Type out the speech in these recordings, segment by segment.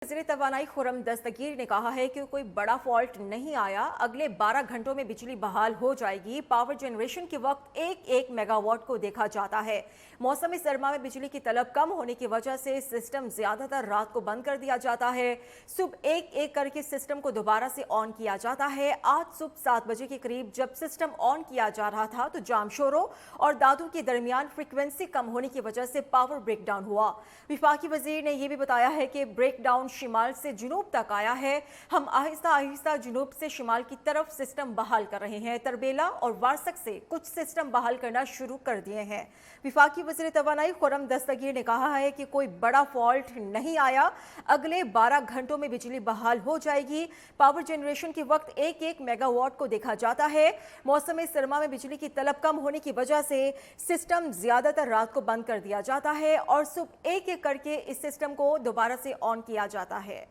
वज़ीर तवानाई खुर्रम दस्तगीर ने कहा है कि कोई बड़ा फॉल्ट नहीं आया, अगले 12 घंटों में बिजली बहाल हो जाएगी। पावर जनरेशन के वक्त एक एक मेगावाट को देखा जाता है। मौसम सरमा में बिजली की तलब कम होने की वजह से सिस्टम ज्यादातर रात को बंद कर दिया जाता है। सुबह एक एक करके सिस्टम को दोबारा से ऑन किया जाता है। आज सुबह 7 बजे के करीब जब सिस्टम ऑन किया जा रहा था तो जामशोरों और दादू के दरमियान फ्रिक्वेंसी कम होने की वजह से पावर ब्रेकडाउन हुआ। विफाकी वजीर ने यह भी बताया है कि ब्रेकडाउन शिमाल से जुनूब तक आया है। हम आहिस्ता आहिस्ता जुनूब से शिमाल की तरफ सिस्टम बहाल कर रहे हैं। तरबेला और वारसक से कुछ सिस्टम बहाल करना शुरू कर दिए हैं। विफाकी वज़ीर तवानाई खुर्रम दस्तगीर ने कहा है कि कोई बड़ा फॉल्ट नहीं आया, अगले 12 घंटों में बिजली बहाल हो जाएगी। पावर जनरेशन के वक्त एक एक मेगावाट को देखा जाता है। मौसम सरमा में बिजली की तलब कम होने की वजह से सिस्टम ज्यादातर रात को बंद कर दिया जाता है और सुबह एक एक करके इस सिस्टम को दोबारा से ऑन किया जाता है।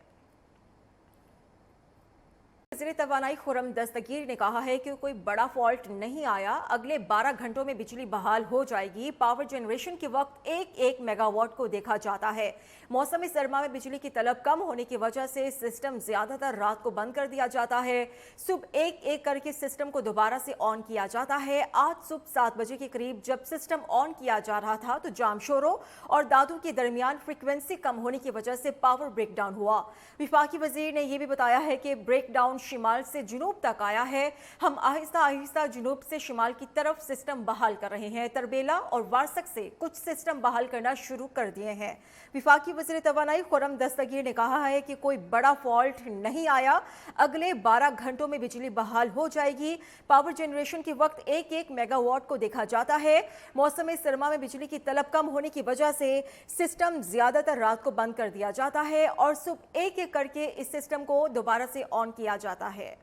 वज़ीर तवानाई खुर्रम दस्तगीर ने कहा है कि कोई बड़ा फॉल्ट नहीं आया, अगले 12 घंटों में बिजली बहाल हो जाएगी। पावर जनरेशन के वक्त एक एक मेगावाट को देखा जाता है। मौसम सरमा में बिजली की तलब कम होने की वजह से सिस्टम ज्यादातर रात को बंद कर दिया जाता है। सुबह एक एक करके सिस्टम को दोबारा से ऑन किया जाता है। आज सुबह 7 बजे के करीब जब सिस्टम ऑन किया जा रहा था तो जामशोरों और दादू के दरमियान फ्रिक्वेंसी कम होने की वजह से पावर ब्रेकडाउन हुआ। विफाकी वजीर ने यह भी बताया है कि ब्रेकडाउन शिमाल से जुनूब तक आया है। हम आहिस्ता आहिस्ता जुनूब से शिमाल की तरफ सिस्टम बहाल कर रहे हैं। तरबेला और वारसक से कुछ सिस्टम बहाल करना शुरू कर दिए हैं। विफाकी वज़ीर तवानाई खुर्रम दस्तगीर ने कहा है कि कोई बड़ा फॉल्ट नहीं आया, अगले 12 घंटों में बिजली बहाल हो जाएगी। पावर जनरेशन के वक्त एक एक मेगावाट को देखा जाता है। मौसम सरमा में बिजली की तलब कम होने की वजह से सिस्टम ज्यादातर रात को बंद कर दिया जाता है और सुबह एक एक करके इस सिस्टम को दोबारा से ऑन किया जाता है।